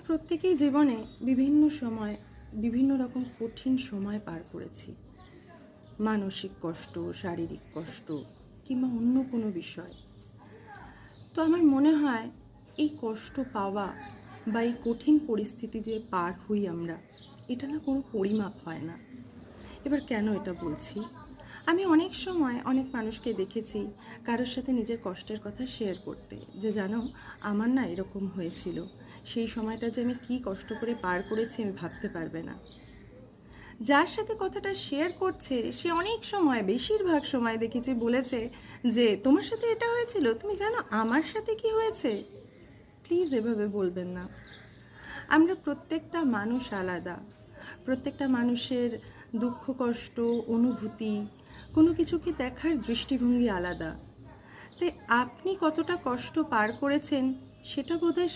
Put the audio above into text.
প্রত্যেকেই জীবনে বিভিন্ন সময় বিভিন্ন রকম কঠিন সময় পার করেছি। মানসিক কষ্ট, শারীরিক কষ্ট কিংবা অন্য কোনো বিষয়। তো আমার মনে হয় এই কষ্ট পাওয়া বা এই কঠিন পরিস্থিতি যে পার হই আমরা, এটা না কোনো পরিমাপ হয় না। এবার কেন এটা বলছি? আমি অনেক সময় অনেক মানুষকে দেখেছি কারোর সাথে নিজের কষ্টের কথা শেয়ার করতে, যে জানো আমার না এরকম হয়েছিল, সেই সময়টা যে আমি কী কষ্ট করে পার করেছি আমি ভাবতে পারবে না। যার সাথে কথাটা শেয়ার করছে সে অনেক সময়, বেশিরভাগ সময় দেখেছি বলেছে যে তোমার সাথে এটা হয়েছিল, তুমি জানো আমার সাথে কি হয়েছে। প্লিজ এভাবে বলবেন না। আমরা প্রত্যেকটা মানুষ আলাদা, প্রত্যেকটা মানুষের দুঃখ কষ্ট অনুভূতি কোনো কিছুকে দেখার দৃষ্টিভঙ্গি আলাদা। তাই আপনি কতটা কষ্ট পার করেছেন সেটা বোধহয়